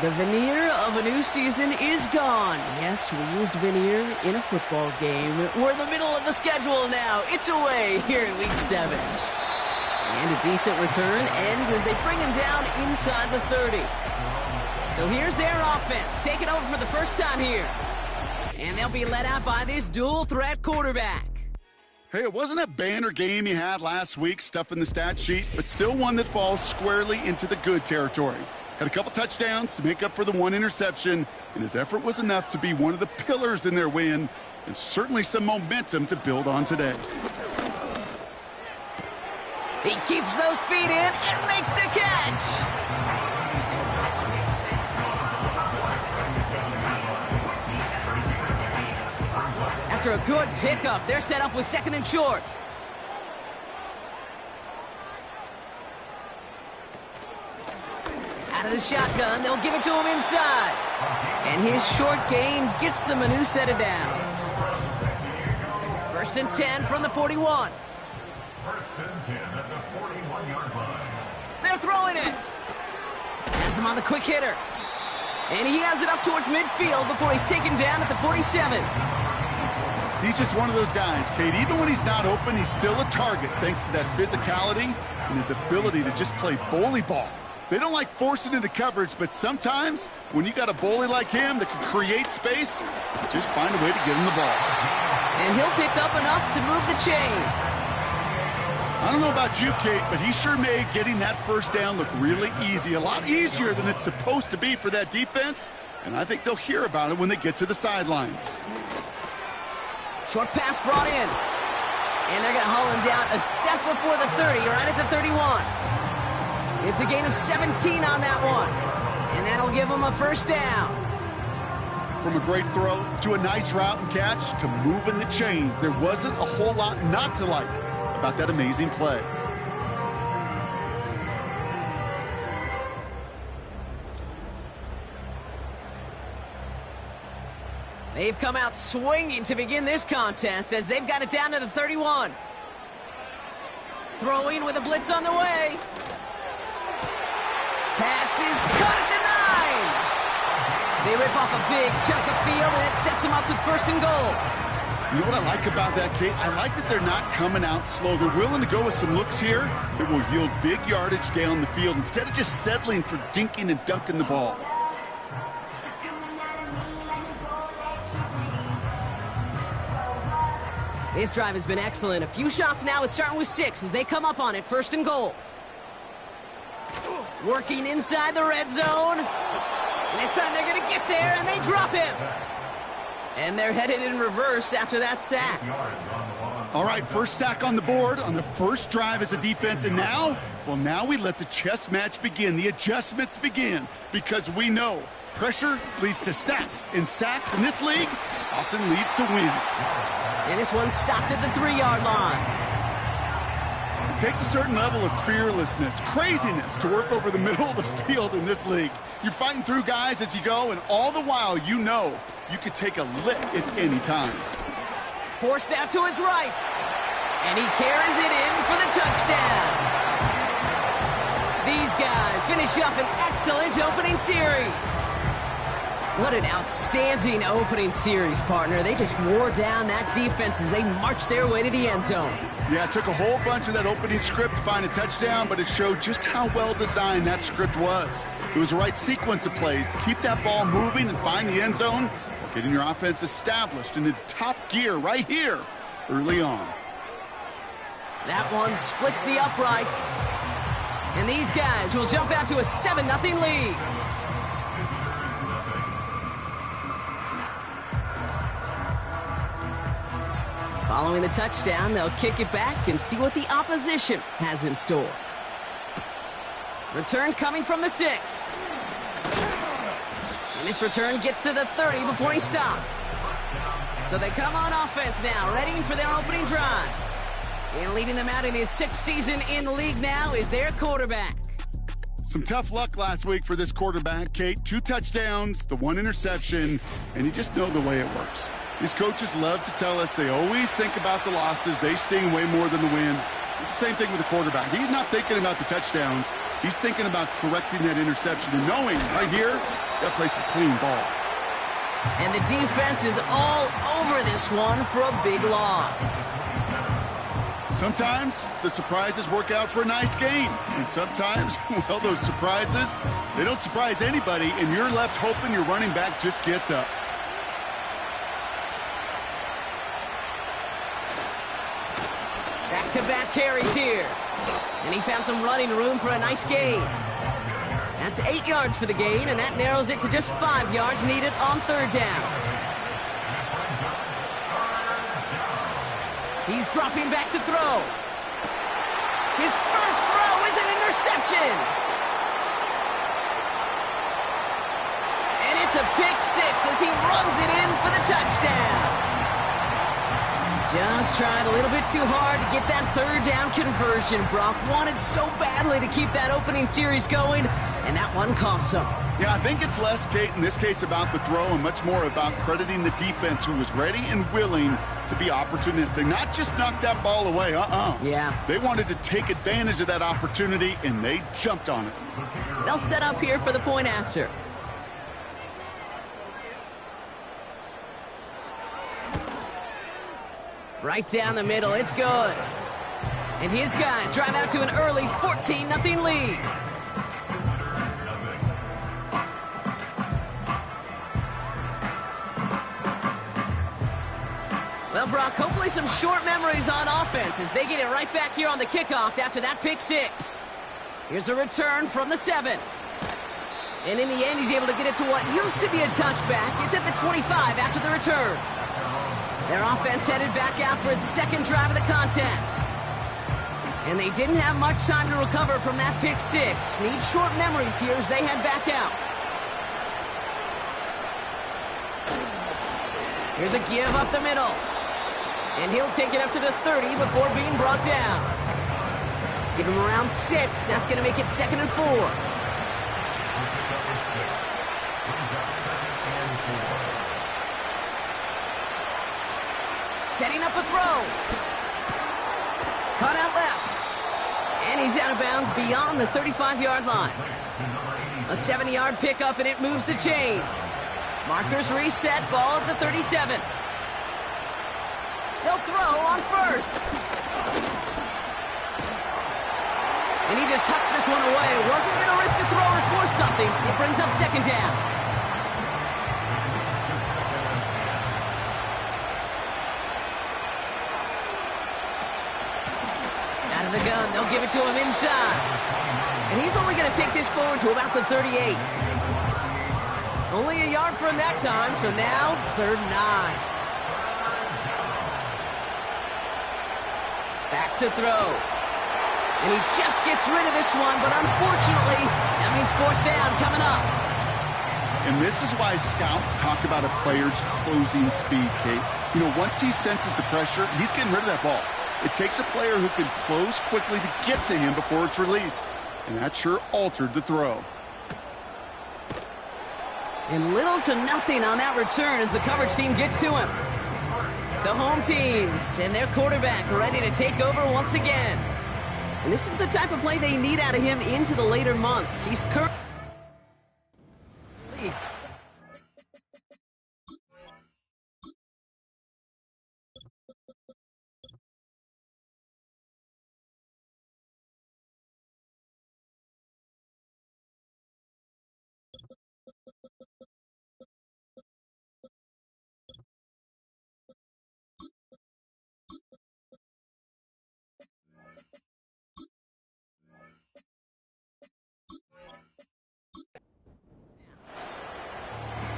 The veneer of a new season is gone. Yes, we used veneer in a football game. We're in the middle of the schedule now. It's away here in Week 7. And a decent return ends as they bring him down inside the 30. So here's their offense, taking over for the first time here. And they'll be led out by this dual-threat quarterback. Hey, it wasn't a banner game he had last week, stuff in the stat sheet, but still one that falls squarely into the good territory. Had a couple touchdowns to make up for the one interception, and his effort was enough to be one of the pillars in their win, and certainly some momentum to build on today. He keeps those feet in and makes the catch. After a good pickup, they're set up with 2nd and short. Out of the shotgun, they'll give it to him inside. And his short gain gets them a new set of downs. 1st and 10 from the 41. 1st and 10 at the 41-yard line. They're throwing it. Has him on the quick hitter. And he has it up towards midfield before he's taken down at the 47. He's just one of those guys, Kate. Even when he's not open, he's still a target thanks to that physicality and his ability to just play bully ball. They don't like forcing into coverage, but sometimes when you got a bully like him that can create space, just find a way to get him the ball. And he'll pick up enough to move the chains. I don't know about you, Kate, but he sure made getting that first down look really easy, a lot easier than it's supposed to be for that defense, and I think they'll hear about it when they get to the sidelines. Short pass brought in. And they're going to haul him down a step before the 30, right at the 31. It's a gain of 17 on that one. And that'll give him a first down. From a great throw to a nice route and catch to moving the chains, there wasn't a whole lot not to like about that amazing play. They've come out swinging to begin this contest as they've got it down to the 31. Throwing with a blitz on the way. Pass is caught at the 9. They rip off a big chunk of field, and it sets them up with 1st and goal. You know what I like about that, Kate? I like that they're not coming out slow. They're willing to go with some looks here that will yield big yardage down the field instead of just settling for dinking and dunking the ball. This drive has been excellent. A few shots now. It's starting with 6 as they come up on it. 1st and goal. Working inside the red zone. And this time they're going to get there, and they drop him. And they're headed in reverse after that sack. All right, first sack on the board on the first drive as a defense. And now, well, now we let the chess match begin. The adjustments begin because we know pressure leads to sacks. And sacks in this league often leads to wins. And this one stopped at the 3-yard line. It takes a certain level of fearlessness, craziness to work over the middle of the field in this league. You're fighting through guys as you go, and all the while you know you could take a lick at any time. Forced out to his right. And he carries it in for the touchdown. These guys finish up an excellent opening series. What an outstanding opening series, partner. They just wore down that defense as they marched their way to the end zone. Yeah, it took a whole bunch of that opening script to find a touchdown, but it showed just how well designed that script was. It was the right sequence of plays to keep that ball moving and find the end zone while getting your offense established in its top gear right here early on. That one splits the uprights. And these guys will jump out to a 7-0 lead. Following the touchdown, they'll kick it back and see what the opposition has in store. Return coming from the 6. And this return gets to the 30 before he stopped. So they come on offense now, ready for their opening drive. And leading them out in his 6th season in the league now is their quarterback. Some tough luck last week for this quarterback, Kate. 2 touchdowns, the 1 interception, and you just know the way it works. These coaches love to tell us they always think about the losses. They sting way more than the wins. It's the same thing with the quarterback. He's not thinking about the touchdowns. He's thinking about correcting that interception and knowing right here, he's got to play some clean ball. And the defense is all over this one for a big loss. Sometimes the surprises work out for a nice game. And sometimes, well, those surprises, they don't surprise anybody, and you're left hoping your running back just gets up. Back-to-back carries here. And he found some running room for a nice gain. That's 8 yards for the gain, and that narrows it to just 5 yards needed on third down. He's dropping back to throw. His first throw is an interception. And it's a pick six as he runs it in for the touchdown. Just tried a little bit too hard to get that third down conversion. Brock wanted so badly to keep that opening series going, and that one cost him. Yeah, I think it's less, Kate, in this case about the throw and much more about crediting the defense who was ready and willing to be opportunistic, not just knock that ball away. Yeah. They wanted to take advantage of that opportunity, and they jumped on it. They'll set up here for the point after. Right down the middle, it's good. And his guys drive out to an early 14-0 lead. Well, Brock, hopefully some short memories on offense as they get it right back here on the kickoff after that pick six. Here's a return from the 7. And in the end, he's able to get it to what used to be a touchback. It's at the 25 after the return. Their offense headed back out for its second drive of the contest. And they didn't have much time to recover from that pick six. Need short memories here as they head back out. Here's a give up the middle. And he'll take it up to the 30 before being brought down. Give him around 6. That's going to make it 2nd and 4. Setting up a throw. Cut out left. And he's out of bounds beyond the 35-yard line. A 70-yard pickup, and it moves the chains. Markers reset, ball at the 37. They'll throw on first. And he just hucks this one away. Wasn't going to risk a throw or force something. It brings up 2nd down. The gun, they'll give it to him inside. And he's only going to take this forward to about the 38. Only a yard from that time, so now 3rd and 9. Back to throw. And he just gets rid of this one, but unfortunately, that means 4th down coming up. And this is why scouts talk about a player's closing speed, Kate. You know, once he senses the pressure, he's getting rid of that ball. It takes a player who can close quickly to get to him before it's released. And that sure altered the throw. And little to nothing on that return as the coverage team gets to him. The home teams and their quarterback ready to take over once again. And this is the type of play they need out of him into the later months. He's currently...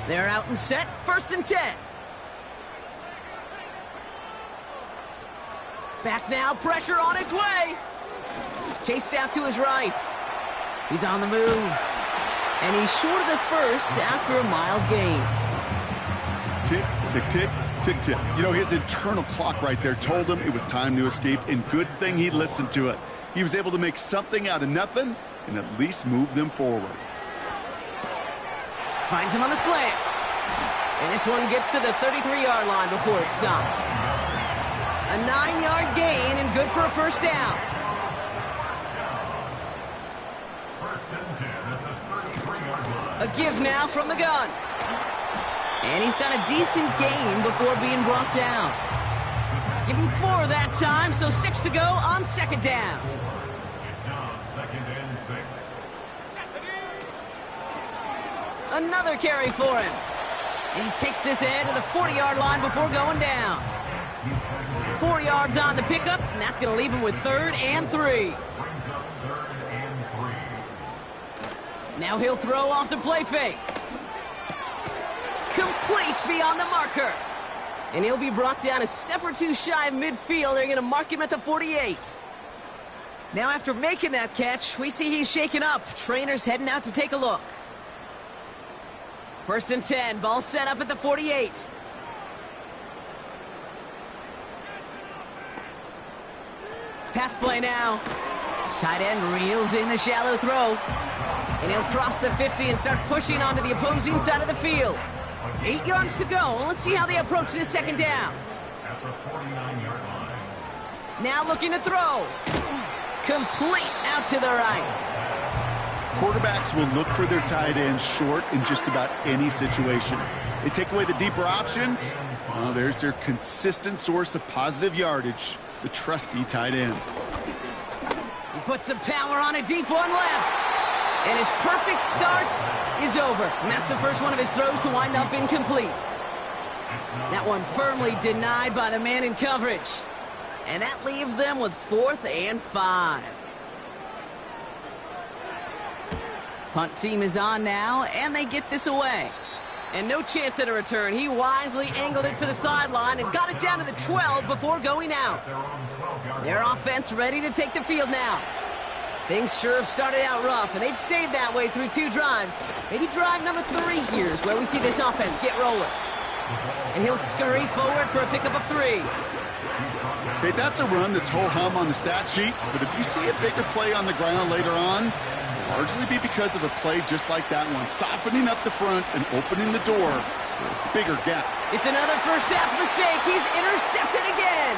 They're out and set, 1st and 10. Back now, pressure on its way. Chased out to his right. He's on the move. And he's short of the 1st after a mild gain. Tick, tick, tick, tick, tick. You know, his internal clock right there told him it was time to escape, and good thing he listened to it. He was able to make something out of nothing and at least move them forward. Finds him on the slant. And this one gets to the 33-yard line before it's stopped. A 9-yard gain and good for a first down. First and 10 at the 33-yard line. A give now from the gun. And he's got a decent gain before being brought down. Give him 4 that time, so 6 to go on second down. It's now second and 6. Another carry for him. And he takes this ahead to the 40-yard line before going down. 4 yards on the pickup, and that's going to leave him with 3rd and 3. Brings up 3rd and 3. Now he'll throw off the play fake. Complete beyond the marker. And he'll be brought down a step or two shy of midfield. They're going to mark him at the 48. Now after making that catch, we see he's shaken up. Trainer's heading out to take a look. First and 10, ball set up at the 48. Pass play now. Tight end reels in the shallow throw. And he'll cross the 50 and start pushing onto the opposing side of the field. 8 yards to go. Let's see how they approach this second down. At the 49-yard line. Now looking to throw. Complete out to the right. Quarterbacks will look for their tight ends short in just about any situation. They take away the deeper options. Oh, there's their consistent source of positive yardage, the trusty tight end. He puts some power on a deep one left. And his perfect start is over. And that's the first one of his throws to wind up incomplete. That one firmly denied by the man in coverage. And that leaves them with 4th and 5. Punt team is on now, and they get this away. And no chance at a return. He wisely angled it for the sideline and got it down to the 12 before going out. Their offense ready to take the field now. Things sure have started out rough, and they've stayed that way through 2 drives. Maybe drive number 3 here is where we see this offense get rolling. And he'll scurry forward for a pickup of 3. Okay, that's a run that's ho-hum on the stat sheet, but if you see a bigger play on the ground later on, largely be because of a play just like that one, softening up the front and opening the door for a bigger gap. It's another first half mistake. He's intercepted again.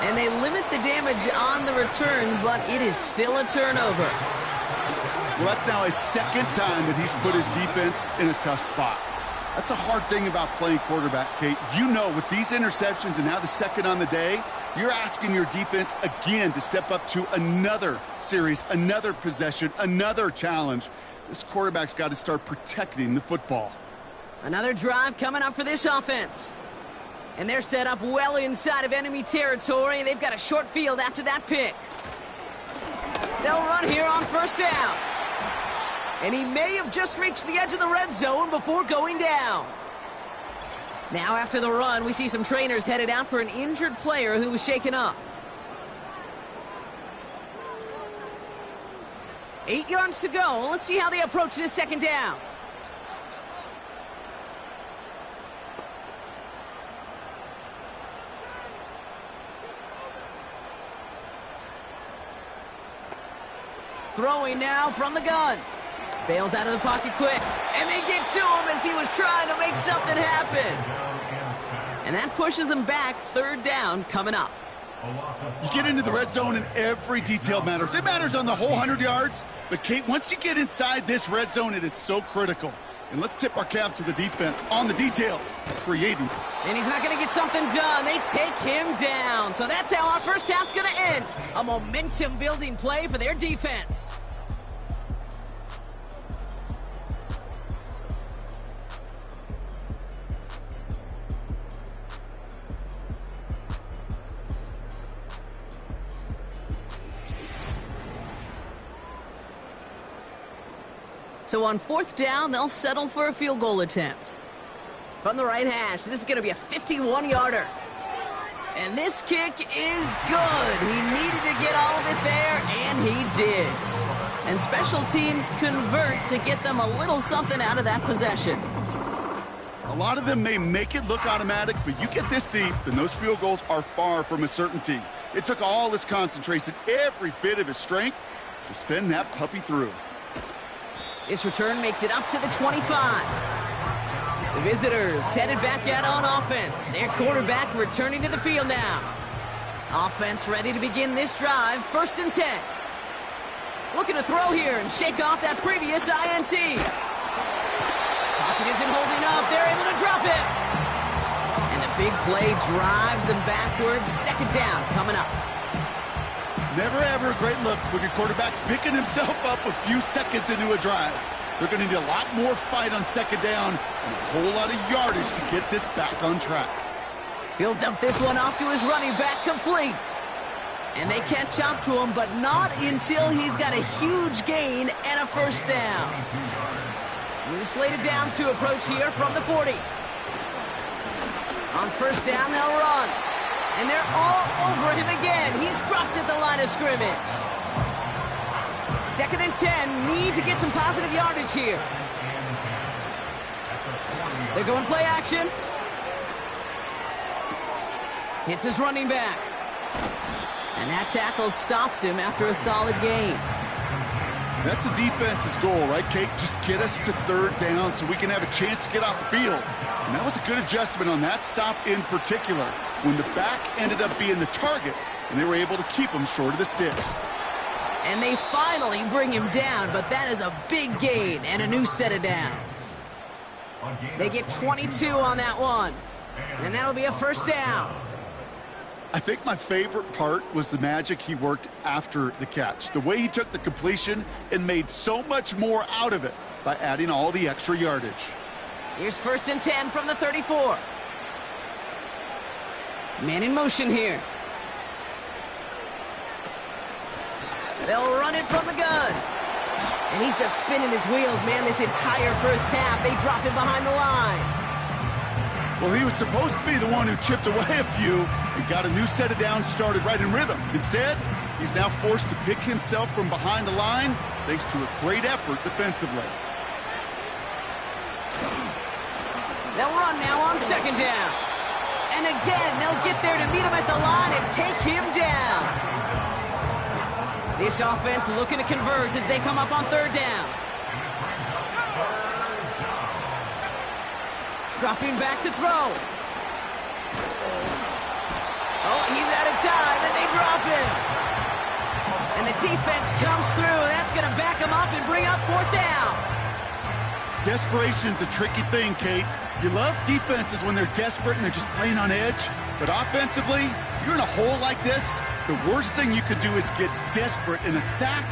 And they limit the damage on the return, but it is still a turnover. Well, that's now his 2nd time that he's put his defense in a tough spot. That's a hard thing about playing quarterback, Kate. You know, with these interceptions and now the 2nd on the day, you're asking your defense again to step up to another series, another possession, another challenge. This quarterback's got to start protecting the football. Another drive coming up for this offense. And they're set up well inside of enemy territory. They've got a short field after that pick. They'll run here on first down. And he may have just reached the edge of the red zone before going down. Now after the run, we see some trainers headed out for an injured player who was shaken up. 8 yards to go. Let's see how they approach this second down. Throwing now from the gun. Bails out of the pocket quick. And they get to him as he was trying to make something happen. And that pushes him back. 3rd down coming up. You get into the red zone and every detail matters. It matters on the whole 100 yards. But, Kate, once you get inside this red zone, it is so critical. And let's tip our cap to the defense on the details, creating. And he's not going to get something done. They take him down. So that's how our first half's going to end. A momentum-building play for their defense. So on 4th down, they'll settle for a field goal attempt. From the right hash, this is going to be a 51-yarder. And this kick is good. He needed to get all of it there, and he did. And special teams convert to get them a little something out of that possession. A lot of them may make it look automatic, but you get this deep, and those field goals are far from a certainty. It took all his concentration, every bit of his strength, to send that puppy through. This return makes it up to the 25. Visitors headed back out on offense. Their quarterback returning to the field now. Offense ready to begin this drive. 1st and 10. Looking to throw here and shake off that previous INT. Pocket isn't holding up. They're able to drop it. And the big play drives them backwards. 2nd down coming up. Never ever a great look when your quarterback's picking himself up a few seconds into a drive. They're going to need a lot more fight on 2nd down and a whole lot of yardage to get this back on track. He'll dump this one off to his running back, complete. And they catch up to him, but not until he's got a huge gain and a 1st down. New slated downs to approach here from the 40. On 1st down, they'll run. And they're all over him again. He's dropped at the line of scrimmage. 2nd and 10, need to get some positive yardage here. They're going play action. Hits his running back. And that tackle stops him after a solid gain. That's a defense's goal, right, Kate? Just get us to 3rd down so we can have a chance to get off the field. And that was a good adjustment on that stop in particular, when the back ended up being the target, and they were able to keep him short of the sticks. And they finally bring him down, but that is a big gain and a new set of downs. They get 22 on that one, and that'll be a 1st down. I think my favorite part was the magic he worked after the catch. The way he took the completion and made so much more out of it by adding all the extra yardage. Here's 1st and 10 from the 34. Man in motion here. They'll run it from the gun. And he's just spinning his wheels, man, this entire 1st half. They drop him behind the line. Well, he was supposed to be the one who chipped away a few and got a new set of downs started right in rhythm. Instead, he's now forced to pick himself from behind the line thanks to a great effort defensively. They'll run now on 2nd down. And again, they'll get there to meet him at the line and take him down. This offense looking to converge as they come up on 3rd down. Dropping back to throw. Oh, he's out of time, and they drop him. And the defense comes through. That's going to back him up and bring up 4th down. Desperation's a tricky thing, Kate. You love defenses when they're desperate and they're just playing on edge. But offensively, you're in a hole like this, the worst thing you could do is get desperate in a sack.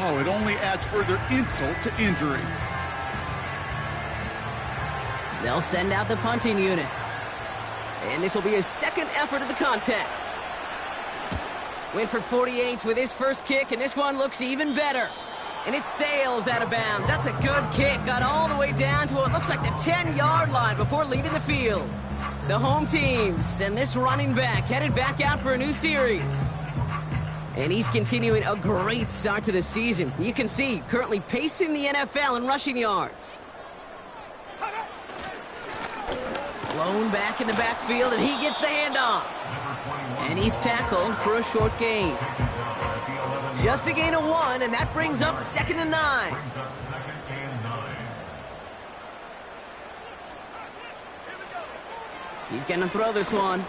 Oh, it only adds further insult to injury. They'll send out the punting unit. And this will be his 2nd effort of the contest. Went for 48 with his 1st kick, and this one looks even better. And it sails out of bounds. That's a good kick. Got all the way down to what looks like the 10-yard line before leaving the field. The home teams and this running back headed back out for a new series. And he's continuing a great start to the season. You can see currently pacing the NFL in rushing yards. Blown back in the backfield, and he gets the handoff. And he's tackled for a short gain. Just a gain of 1, and that brings up 2nd and 9. He's going to throw this one.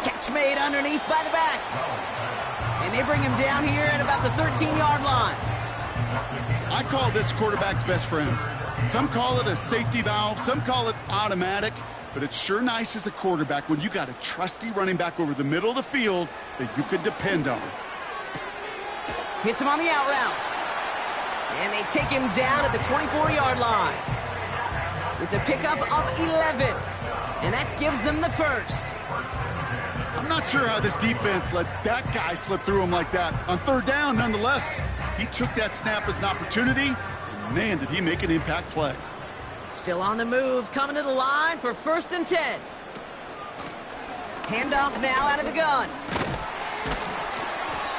Catch made underneath by the back. And they bring him down here at about the 13-yard line. I call this quarterback's best friend. Some call it a safety valve, some call it automatic, but it's sure nice as a quarterback when you got a trusty running back over the middle of the field that you could depend on. Hits him on the out route. And they take him down at the 24-yard line. It's a pickup of 11. And that gives them the 1st. I'm not sure how this defense let that guy slip through him like that. On 3rd down, nonetheless, he took that snap as an opportunity. Man, did he make an impact play. Still on the move, coming to the line for 1st and 10. Handoff now out of the gun.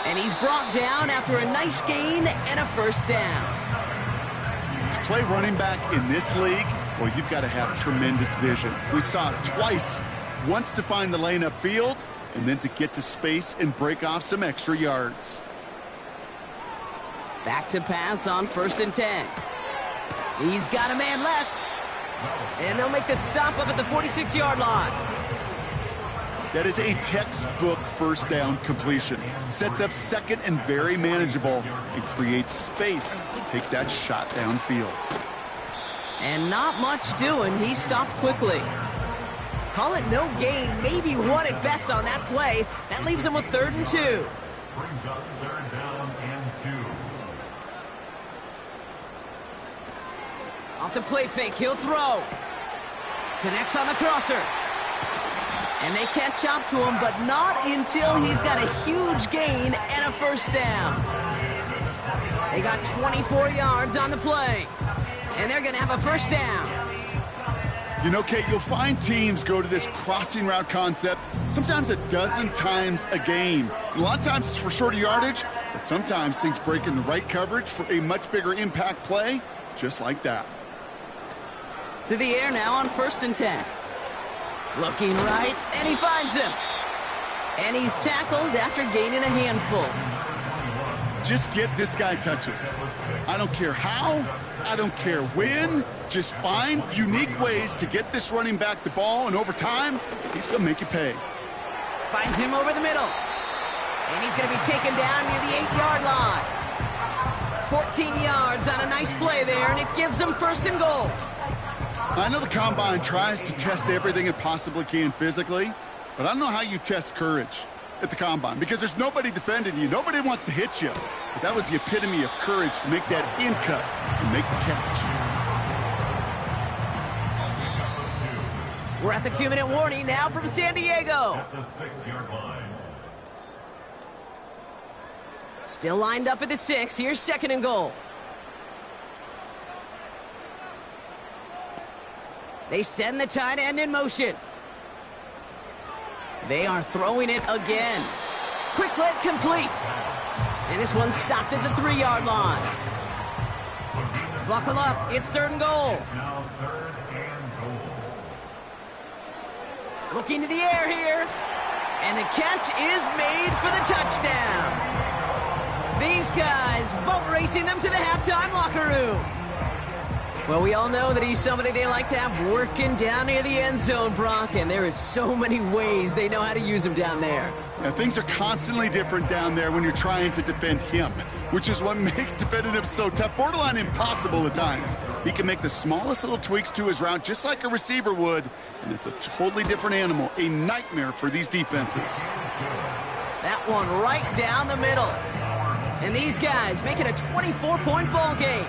And he's brought down after a nice gain and a 1st down. To play running back in this league, well, you've got to have tremendous vision. We saw it twice. Once to find the lane upfield, and then to get to space and break off some extra yards. Back to pass on 1st and 10. He's got a man left. And they'll make the stop up at the 46-yard line. That is a textbook first down completion. Sets up second and very manageable and creates space to take that shot downfield. And not much doing. He stopped quickly. Call it no gain, maybe one at best on that play. That leaves him with 3rd and 2. Brings up 3rd down and 2. Off the play fake, he'll throw. Connects on the crosser. And they catch up to him, but not until he's got a huge gain and a first down. They got 24 yards on the play. And they're going to have a first down. You know, Kate, you'll find teams go to this crossing route concept sometimes a dozen times a game. A lot of times it's for shorter yardage, but sometimes things break in the right coverage for a much bigger impact play, just like that. To the air now on 1st and 10. Looking right, and he finds him. And he's tackled after gaining a handful. Just get this guy touches. I don't care how, I don't care when. Just find unique ways to get this running back the ball, and over time, he's going to make you pay. Finds him over the middle. And he's going to be taken down near the 8-yard line. 14 yards on a nice play there, and it gives him 1st and goal. I know the Combine tries to test everything it possibly can physically, but I don't know how you test courage at the Combine, because there's nobody defending you. Nobody wants to hit you. But that was the epitome of courage to make that in cut and make the catch. We're at the 2-minute warning now from San Diego. At the 6-yard line. Still lined up at the 6. Here's 2nd and goal. They send the tight end in motion. They are throwing it again. Quick slant complete. And this one's stopped at the 3-yard line. Buckle up. It's 3rd and goal. Now 3rd and goal. Looking to the air here. And the catch is made for the touchdown. These guys boat racing them to the halftime locker room. Well, we all know that he's somebody they like to have working down near the end zone, Brock, and there is so many ways they know how to use him down there. Yeah, things are constantly different down there when you're trying to defend him, which is what makes defending him so tough, borderline impossible at times. He can make the smallest little tweaks to his route just like a receiver would, and it's a totally different animal, a nightmare for these defenses. That one right down the middle. And these guys make it a 24-point ball game.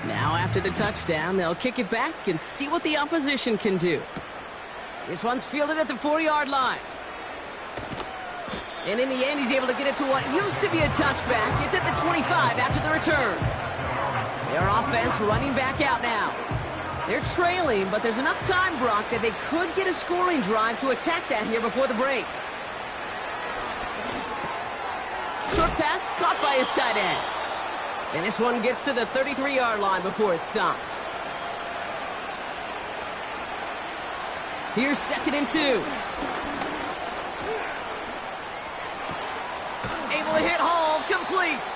Now after the touchdown, they'll kick it back and see what the opposition can do. This one's fielded at the 4-yard line. And in the end, he's able to get it to what used to be a touchback. It's at the 25 after the return. Their offense running back out now. They're trailing, but there's enough time, Brock, that they could get a scoring drive to attack that here before the break. Short pass caught by his tight end. And this one gets to the 33-yard line before it's stopped. Here's 2nd and 2. Able to hit Hall, complete.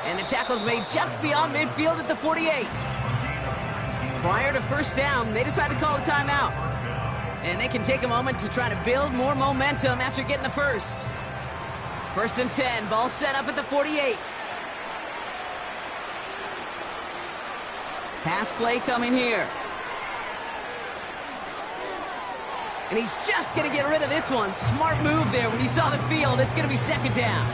And the tackle's made just beyond midfield at the 48. Prior to first down, they decided to call a timeout. And they can take a moment to try to build more momentum after getting the first. 1st and 10, ball set up at the 48. Pass play coming here. And he's just going to get rid of this one. Smart move there. When you saw the field, it's going to be 2nd down.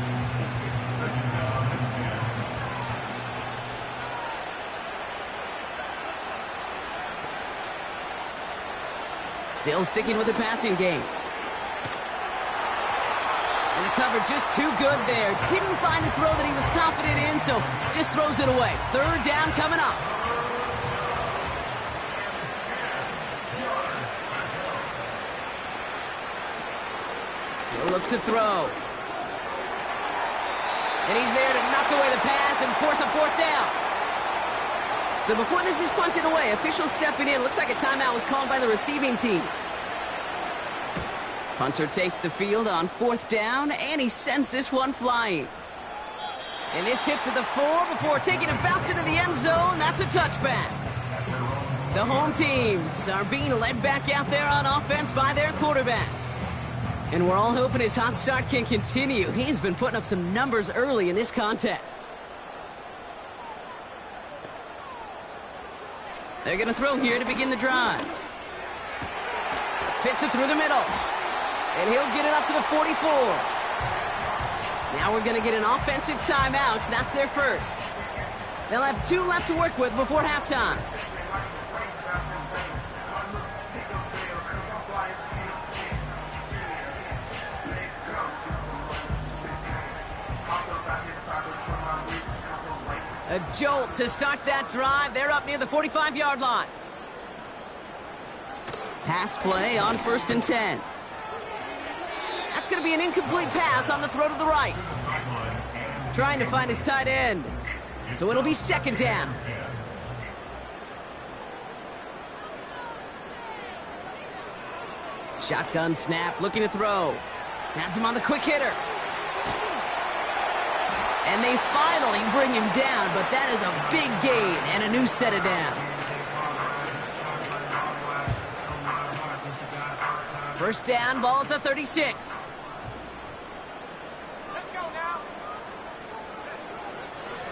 Still sticking with the passing game. And the cover just too good there. Didn't find a throw that he was confident in, so just throws it away. 3rd down coming up. He'll look to throw. And he's there to knock away the pass and force a 4th down. So before this is punted away, officials stepping in. Looks like a timeout was called by the receiving team. Punter takes the field on 4th down, and he sends this one flying. And this hits at the 4 before taking a bounce into the end zone. That's a touchback. The home teams are being led back out there on offense by their quarterback. And we're all hoping his hot start can continue. He's been putting up some numbers early in this contest. They're going to throw here to begin the drive. Fits it through the middle. And he'll get it up to the 44. Now we're going to get an offensive timeout. So that's their first. They'll have 2 left to work with before halftime. A jolt to start that drive. They're up near the 45-yard line. Pass play on 1st and 10. That's going to be an incomplete pass on the throw to the right. Trying to find his tight end. So it'll be 2nd down. Shotgun snap, looking to throw. Has him on the quick hitter. And they finally bring him down, but that is a big gain and a new set of downs. 1st down, ball at the 36. Let's go now.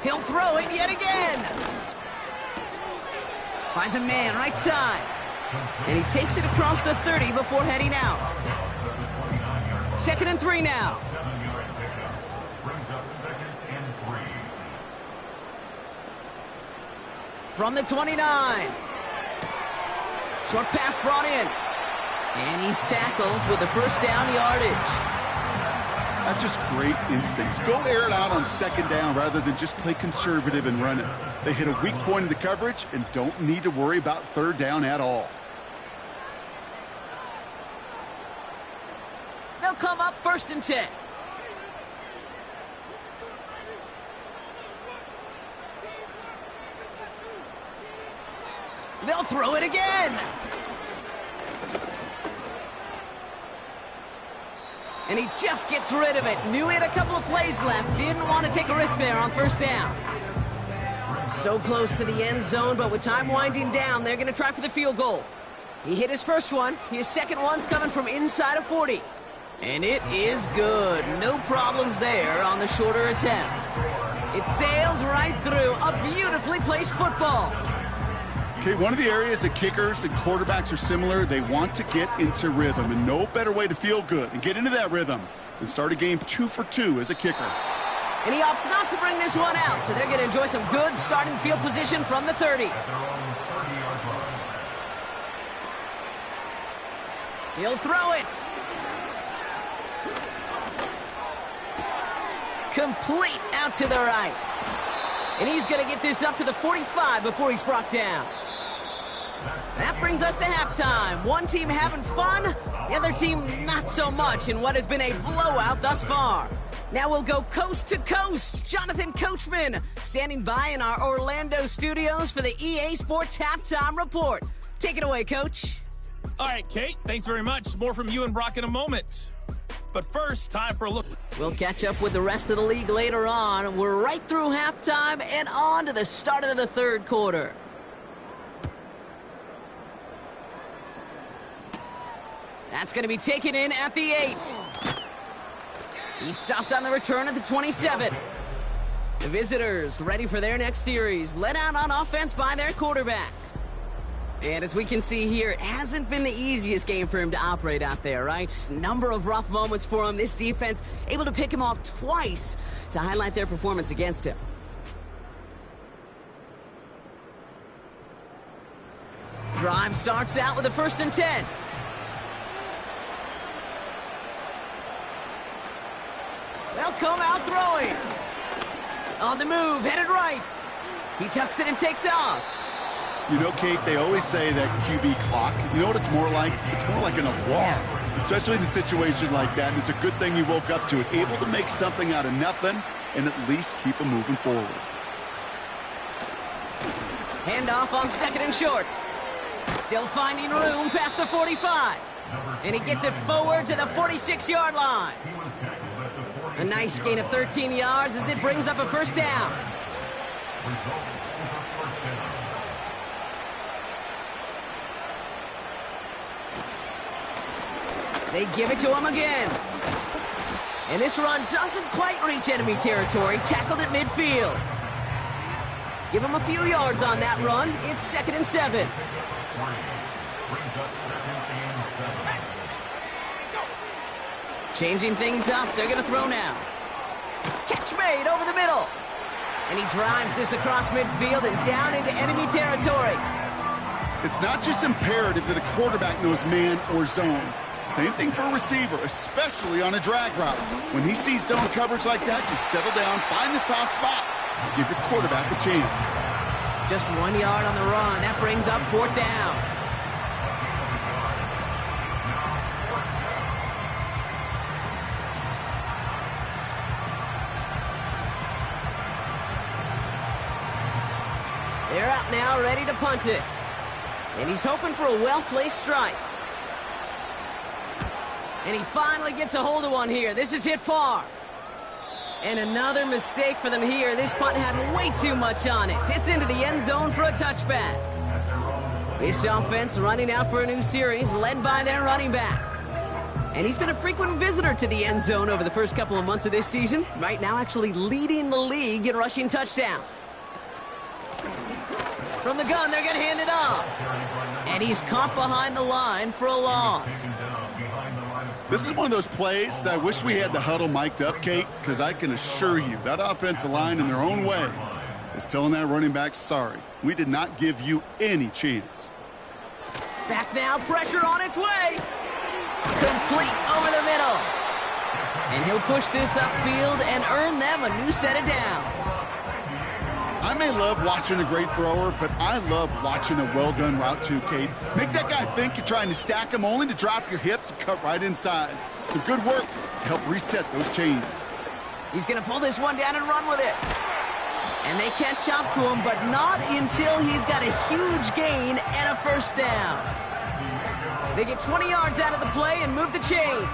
He'll throw it yet again. Finds a man right side. And he takes it across the 30 before heading out. 2nd and 3 now. From the 29. Short pass brought in. And he's tackled with the 1st down yardage. That's just great instincts. Go air it out on 2nd down rather than just play conservative and run it. They hit a weak point in the coverage and don't need to worry about 3rd down at all. They'll come up 1st and 10. They'll throw it again. And he just gets rid of it. Knew he had a couple of plays left. Didn't want to take a risk there on 1st down. So close to the end zone, but with time winding down, they're going to try for the field goal. He hit his first one. His second one's coming from inside of 40. And it is good. No problems there on the shorter attempt. It sails right through a beautifully placed football. Okay, one of the areas that kickers and quarterbacks are similar, they want to get into rhythm, and no better way to feel good and get into that rhythm than start a game 2 for 2 as a kicker. And he opts not to bring this one out, so they're going to enjoy some good starting field position from the 30. He'll throw it. Complete out to the right. And he's going to get this up to the 45 before he's brought down. That brings us to halftime. One team having fun, the other team not so much in what has been a blowout thus far. Now we'll go coast to coast. Jonathan Coachman standing by in our Orlando studios for the EA Sports Halftime Report. Take it away, Coach. All right, Kate, thanks very much. More from you and Brock in a moment. But first, time for a look. We'll catch up with the rest of the league later on. We're right through halftime and on to the start of the 3rd quarter. That's going to be taken in at the 8. He stopped on the return at the 27. The visitors ready for their next series, led out on offense by their quarterback. And as we can see here, it hasn't been the easiest game for him to operate out there, right? Number of rough moments for him. This defense able to pick him off twice to highlight their performance against him. Drive starts out with a 1st and 10. They'll come out throwing. On the move, headed right. He tucks it and takes off. You know, Kate, they always say that QB clock, you know what it's more like? It's more like an alarm, especially in a situation like that. And it's a good thing you woke up to it, able to make something out of nothing and at least keep them moving forward. Handoff on 2nd and short. Still finding room past the 45. And he gets it forward to the 46-yard line. A nice gain of 13 yards as it brings up a 1st down. They give it to him again. And this run doesn't quite reach enemy territory. Tackled at midfield. Give him a few yards on that run. It's 2nd and 7. Changing things up. They're going to throw now. Catch made over the middle. And he drives this across midfield and down into enemy territory. It's not just imperative that a quarterback knows man or zone. Same thing for a receiver, especially on a drag route. When he sees zone coverage like that, just settle down, find the soft spot, and give your quarterback a chance. Just 1 yard on the run. That brings up 4th down. They're out now, ready to punt it. And he's hoping for a well-placed strike. And he finally gets a hold of one here. This is hit far. And another mistake for them here. This punt had way too much on it. It's into the end zone for a touchback. This offense running out for a new series, led by their running back. And he's been a frequent visitor to the end zone over the first couple of months of this season. Right now actually leading the league in rushing touchdowns. From the gun, they're going to hand it off. And he's caught behind the line for a loss. This is one of those plays that I wish we had the huddle mic'd up, Kate, because I can assure you that offensive line in their own way is telling that running back, sorry, we did not give you any chance. Back now, pressure on its way. Complete over the middle. And he'll push this upfield and earn them a new set of downs. I may love watching a great thrower, but I love watching a well-done route too, Kate. Make that guy think you're trying to stack him only to drop your hips and cut right inside. Some good work to help reset those chains. He's going to pull this one down and run with it. And they catch up to him, but not until he's got a huge gain and a 1st down. They get 20 yards out of the play and move the chains.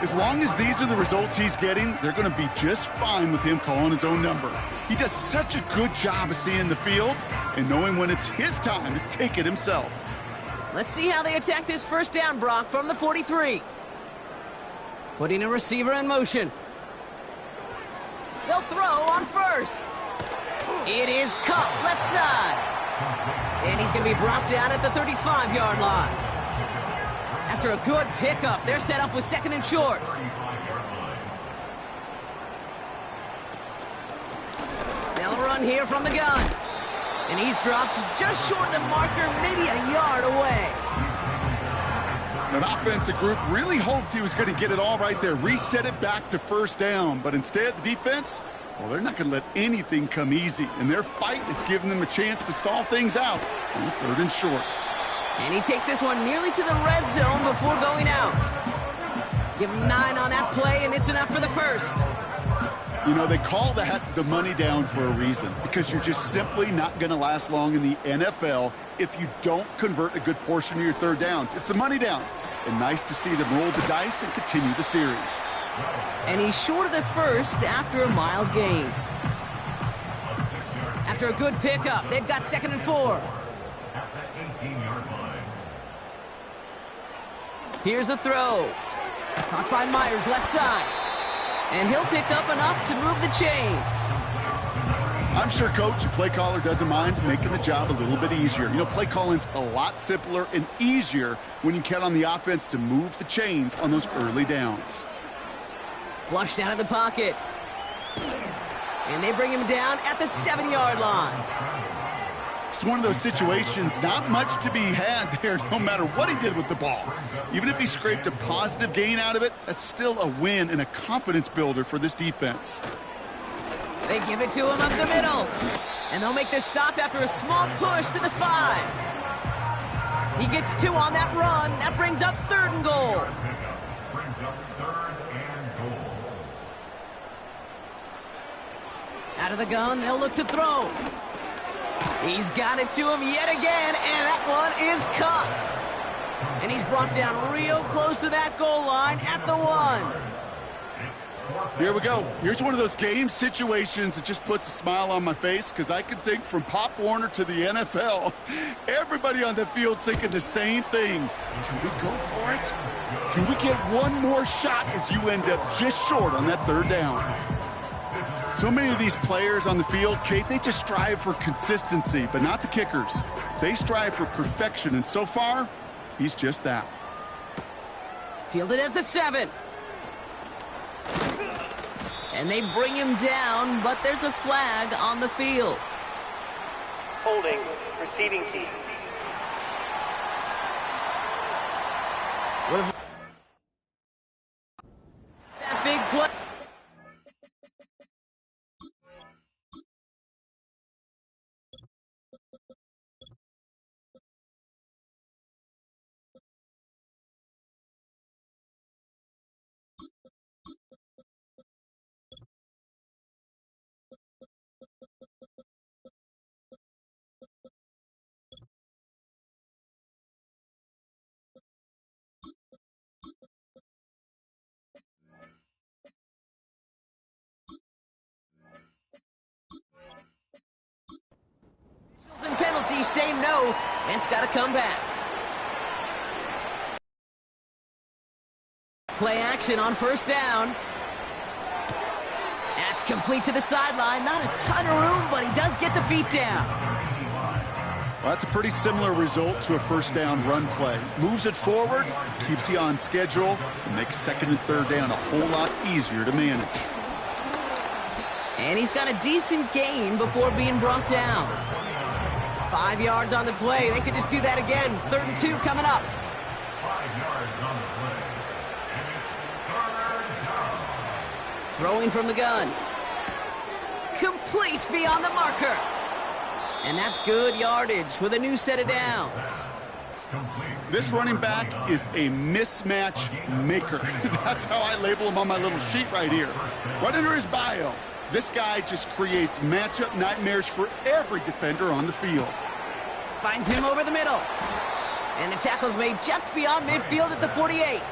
As long as these are the results he's getting, they're going to be just fine with him calling his own number. He does such a good job of seeing the field and knowing when it's his time to take it himself. Let's see how they attack this 1st down, Brock, from the 43. Putting a receiver in motion. They'll throw on 1st. It is cut left side. And he's going to be brought down at the 35-yard line. After a good pickup, they're set up with 2nd and short. They'll run here from the gun. And he's dropped just short of the marker, maybe a yard away. That offensive group really hoped he was going to get it all right there, reset it back to 1st down. But instead, the defense, well, they're not going to let anything come easy. And their fight is giving them a chance to stall things out on 3rd and short. And he takes this one nearly to the red zone before going out. Give him 9 on that play, and it's enough for the 1st. You know, they call that the money down for a reason, because you're just simply not going to last long in the NFL if you don't convert a good portion of your 3rd downs. It's the money down. And nice to see them roll the dice and continue the series. And he's short of the 1st after a mild gain. After a good pickup, they've got 2nd and 4. Here's a throw. Caught by Myers, left side. And he'll pick up enough to move the chains. I'm sure coach and play caller doesn't mind making the job a little bit easier. You know, play calling's a lot simpler and easier when you count on the offense to move the chains on those early downs. Flushed out of the pocket. And they bring him down at the 7-yard line. It's one of those situations, not much to be had there no matter what he did with the ball. Even if he scraped a positive gain out of it, that's still a win and a confidence builder for this defense. They give it to him up the middle. And they'll make this stop after a small push to the 5. He gets 2 on that run. That brings up 3rd and goal. Out of the gun, they'll look to throw. He's got it to him yet again, and that one is caught. And he's brought down real close to that goal line at the 1. Here we go. Here's one of those game situations that just puts a smile on my face because I can think from Pop Warner to the NFL. Everybody on the field's thinking the same thing. Can we go for it? Can we get one more shot as you end up just short on that third down? So many of these players on the field, Kate, they just strive for consistency, but not the kickers. They strive for perfection, and so far, he's just that. Fielded at the 7. And they bring him down, but there's a flag on the field. Holding, receiving team. What if that big play? And penalties say no, and it's got to come back. Play action on first down. That's complete to the sideline. Not a ton of room, but he does get the feet down. Well, that's a pretty similar result to a first down run play. Moves it forward, keeps you on schedule, and makes second and third down a whole lot easier to manage. And he's got a decent gain before being brought down. 5 yards on the play. They could just do that again. 3rd and 2 coming up. 5 yards on the play. And it's 3rd down. Throwing from the gun. Complete beyond the marker. And that's good yardage with a new set of downs. This running back is a mismatch maker. That's how I label him on my little sheet right here. Right under his bio. This guy just creates matchup nightmares for every defender on the field. Finds him over the middle. And the tackle's made just beyond midfield at the 48.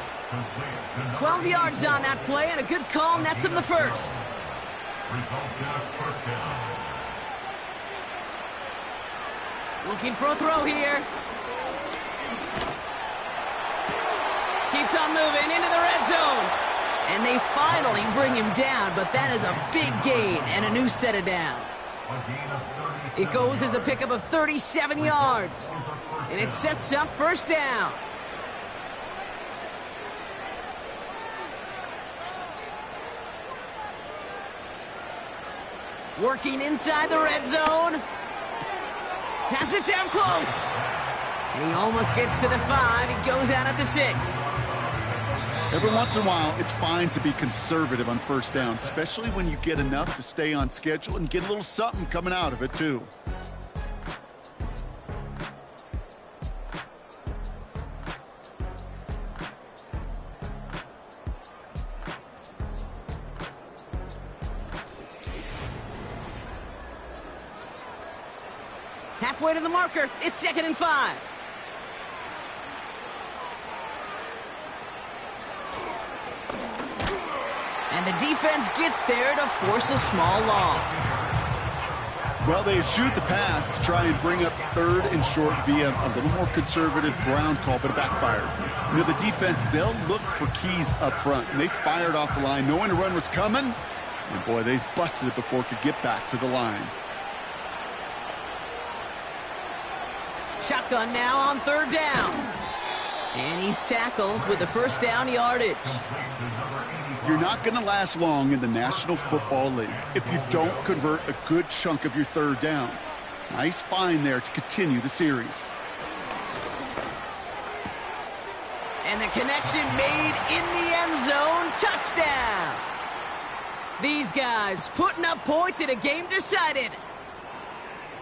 12 yards on that play, and a good call nets him the first. Looking for a throw here. Keeps on moving into the red zone. And they finally bring him down, but that is a big gain and a new set of downs. It goes as a pickup of 37 yards. And it sets up first down. Working inside the red zone. Has it down close. And he almost gets to the 5. He goes out at the 6. Every once in a while, it's fine to be conservative on first down, especially when you get enough to stay on schedule and get a little something coming out of it, too. Halfway to the marker. It's 2nd and 5. And the defense gets there to force a small loss. Well, they eschewed the pass to try and bring up 3rd and short via a little more conservative ground call, but it backfired. You know, the defense, they'll look for keys up front, and they fired off the line knowing the run was coming. And, boy, they busted it before it could get back to the line. Shotgun now on 3rd down. And he's tackled with the first down yardage. You're not going to last long in the National Football League if you don't convert a good chunk of your 3rd downs. Nice find there to continue the series. And the connection made in the end zone. Touchdown. These guys putting up points in a game decided.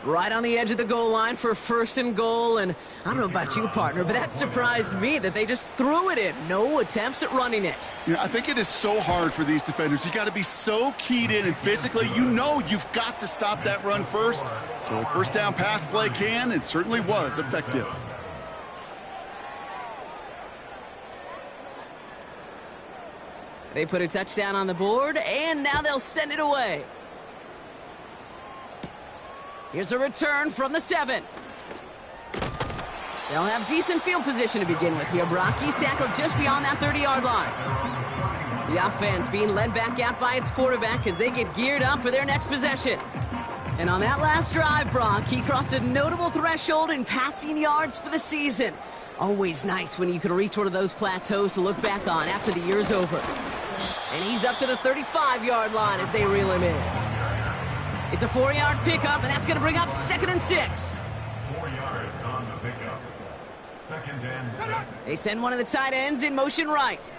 Right on the edge of the goal line for 1st and goal. And I don't know about you, partner, but that surprised me that they just threw it in. No attempts at running it. Yeah, I think it is so hard for these defenders. You got to be so keyed in and physically, you know you've got to stop that run first. So a first down pass play can, and certainly was effective. They put a touchdown on the board, and now they'll send it away. Here's a return from the 7. They'll have decent field position to begin with here, Brock. He's tackled just beyond that 30-yard line. The offense being led back out by its quarterback as they get geared up for their next possession. And on that last drive, Brock, he crossed a notable threshold in passing yards for the season. Always nice when you can reach one of those plateaus to look back on after the year's over. And he's up to the 35-yard line as they reel him in. It's a 4-yard pickup, and that's going to bring up 2nd and 6. 4 yards on the pickup. 2nd and 6. They send one of the tight ends in motion right.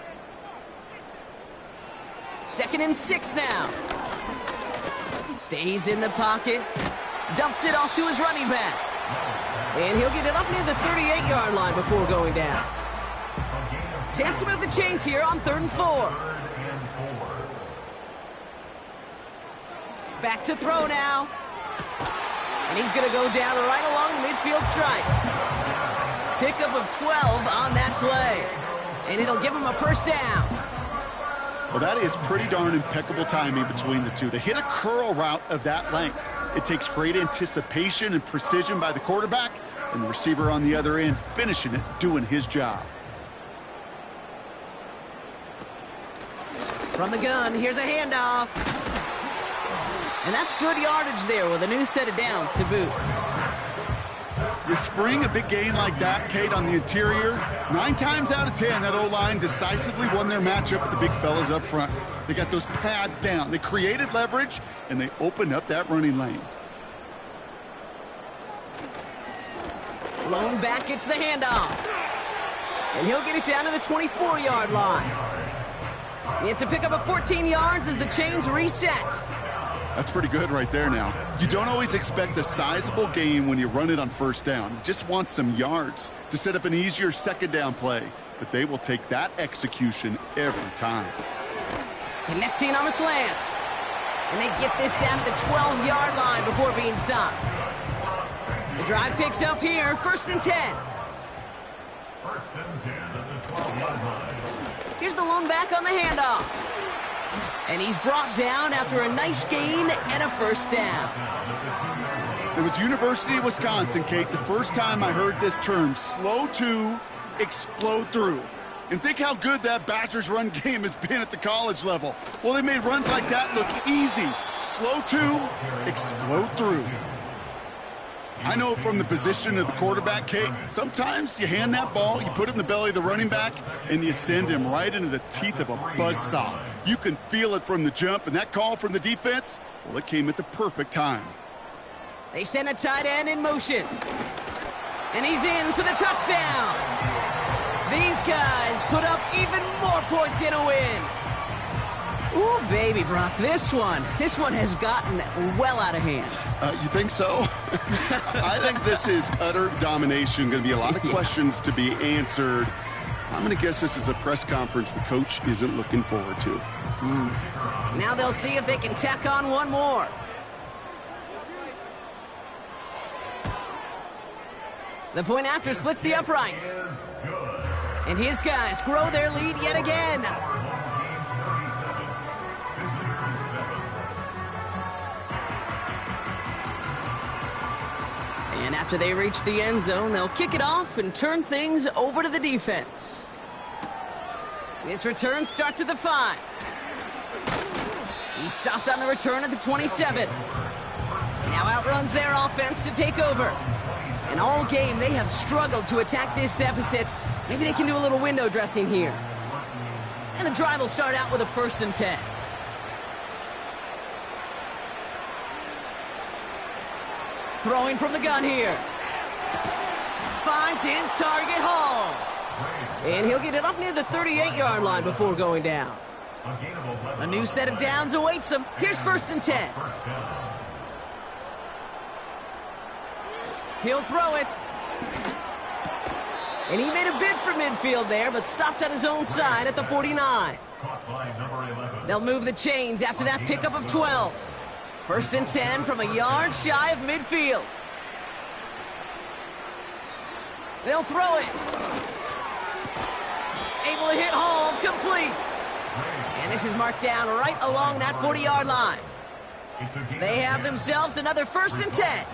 2nd and 6 now. Stays in the pocket. Dumps it off to his running back. And he'll get it up near the 38-yard line before going down. Chance to move the chains here on 3rd and 4. Back to throw now. And he's going to go down right along the midfield stripe. Pickup of 12 on that play. And it'll give him a 1st down. Well, that is pretty darn impeccable timing between the two. To hit a curl route of that length, it takes great anticipation and precision by the quarterback, and the receiver on the other end finishing it, doing his job. From the gun, here's a handoff. And that's good yardage there with a new set of downs to boot. You spring a big gain like that, Kate, on the interior, 9 times out of 10, that O-line decisively won their matchup with the big fellas up front. They got those pads down. They created leverage, and they opened up that running lane. Lone back gets the handoff. And he'll get it down to the 24-yard line. It's a pickup of 14 yards as the chains reset. That's pretty good right there now. You don't always expect a sizable gain when you run it on 1st down. You just want some yards to set up an easier 2nd down play. But they will take that execution every time. Connecting on the slant. And they get this down to the 12-yard line before being stopped. The drive picks up here, 1st and 10. 1st and 10 at the 12-yard line. Here's the lone back on the handoff. And he's brought down after a nice gain and a 1st down. It was University of Wisconsin, Kate, the first time I heard this term, slow to explode through. And think how good that Badgers run game has been at the college level. Well, they made runs like that look easy. Slow to explode through. I know from the position of the quarterback, Kate, sometimes you hand that ball, you put it in the belly of the running back, and you send him right into the teeth of a buzzsaw. You can feel it from the jump, and that call from the defense, well, it came at the perfect time. They send a tight end in motion. And he's in for the touchdown. These guys put up even more points in a win. Ooh, baby, Brock, this one has gotten well out of hand. You think so? I think this is utter domination. Going to be a lot of questions to be answered. I'm going to guess this is a press conference the coach isn't looking forward to. Now they'll see if they can tack on one more. The point after splits the uprights. And his guys grow their lead yet again. And after they reach the end zone, they'll kick it off and turn things over to the defense. This return starts at the 5. He stopped on the return at the 27. Now outruns their offense to take over. And all game, they have struggled to attack this deficit. Maybe they can do a little window dressing here. And the drive will start out with a 1st and 10. Throwing from the gun here. Finds his target Hall. And he'll get it up near the 38-yard line before going down. A new set of downs awaits him. Here's 1st and 10. He'll throw it. And he made a bid for midfield there, but stopped on his own side at the 49. They'll move the chains after that pickup of 12. 1st and 10 from a yard shy of midfield. They'll throw it. Able to hit home, complete. And this is marked down right along that 40-yard line. They have themselves another 1st and 10.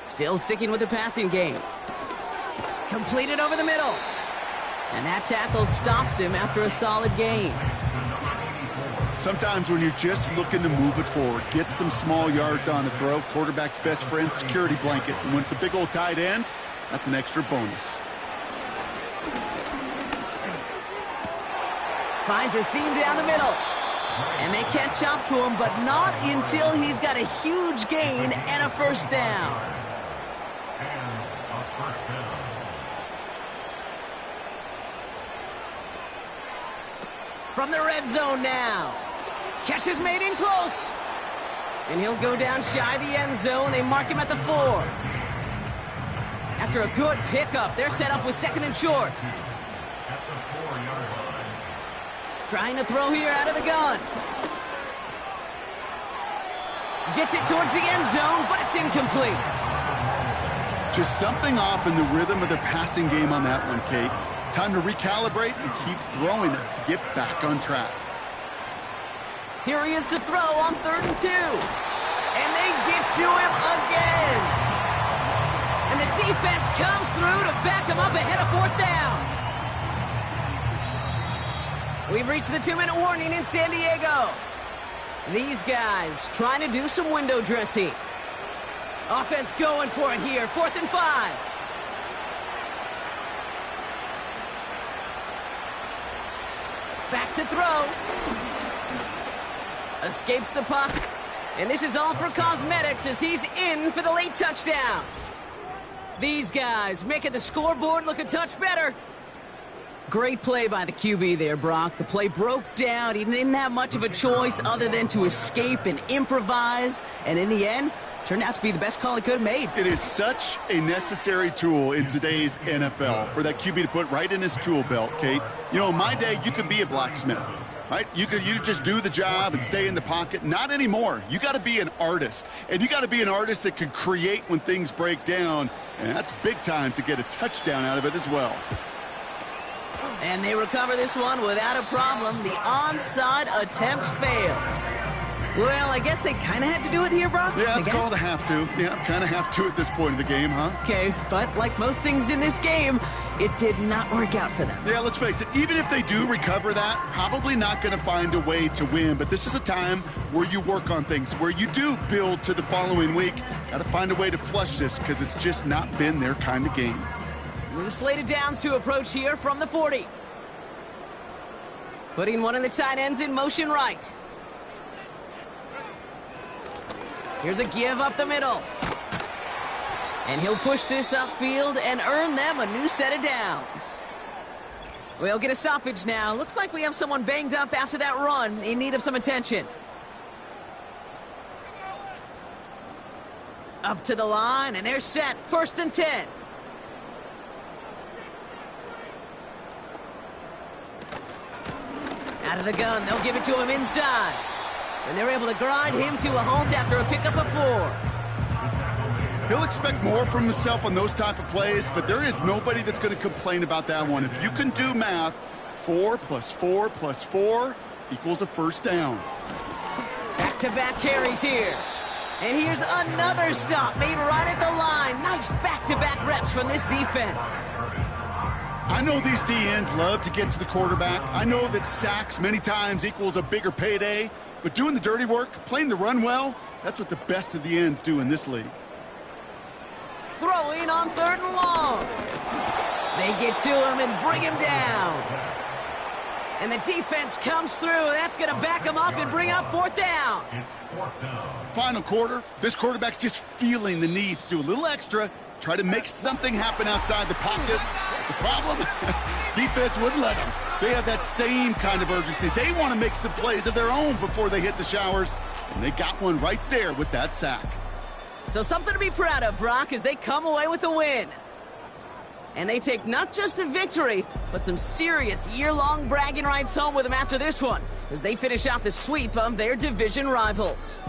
Still sticking with the passing game. Completed over the middle. And that tackle stops him after a solid gain. Sometimes when you're just looking to move it forward, get some small yards on the throw, quarterback's best friend, security blanket. And when it's a big old tight end, that's an extra bonus. Finds a seam down the middle. And they catch up to him, but not until he's got a huge gain and a 1st down. From the red zone now. Catch is made in close. And he'll go down shy of the end zone. They mark him at the 4. After a good pickup, they're set up with 2nd and short. Trying to throw here out of the gun. Gets it towards the end zone, but it's incomplete. Just something off in the rhythm of their passing game on that one, Kate. Time to recalibrate and keep throwing it to get back on track. Here he is to throw on 3rd and 2. And they get to him again. And the defense comes through to back him up ahead of 4th down. We've reached the 2-minute warning in San Diego. These guys trying to do some window dressing. Offense going for it here, 4th and 5. Back to throw. Escapes the puck. And this is all for cosmetics as he's in for the late touchdown. These guys making the scoreboard look a touch better. Great play by the QB there, Brock. The play broke down. He didn't have much of a choice other than to escape and improvise. And in the end, turned out to be the best call he could have made. It is such a necessary tool in today's NFL for that QB to put right in his tool belt, Kate. You know, in my day, you could be a blacksmith, right? You just do the job and stay in the pocket. Not anymore. You got to be an artist. And you got to be an artist that can create when things break down. And that's big time to get a touchdown out of it as well. And they recover this one without a problem. The onside attempt fails. Well, I guess they kind of had to do it here, Brock. Yeah, it's called a have to. Yeah, kind of have to at this point in the game, huh? Okay, but like most things in this game, it did not work out for them. Yeah, let's face it. Even if they do recover that, probably not going to find a way to win. But this is a time where you work on things, where you do build to the following week. Got to find a way to flush this because it's just not been their kind of game. New slated downs to approach here from the 40. Putting one of the tight ends in motion right. Here's a give up the middle. And he'll push this upfield and earn them a new set of downs. We'll get a stoppage now. Looks like we have someone banged up after that run in need of some attention. Up to the line, and they're set. 1st and 10. Out of the gun, they'll give it to him inside. And they're able to grind him to a halt after a pickup of 4. He'll expect more from himself on those type of plays, but there is nobody that's going to complain about that one. If you can do math, 4 plus 4 plus 4 equals a 1st down. Back-to-back carries here. And here's another stop made right at the line. Nice back-to-back reps from this defense. I know these DNs love to get to the quarterback. I know that sacks many times equals a bigger payday, but doing the dirty work, playing the run well, that's what the best of the ends do in this league. Throwing on 3rd and long. They get to him and bring him down. And the defense comes through. That's going to back him up and bring up 4th down. Final quarter, this quarterback's just feeling the need to do a little extra, try to make something happen outside the pocket. The problem? Defense wouldn't let them. They have that same kind of urgency. They want to make some plays of their own before they hit the showers, and they got one right there with that sack. So something to be proud of, Brock, as they come away with a win. And they take not just a victory, but some serious year-long bragging rights home with them after this one, as they finish out the sweep of their division rivals.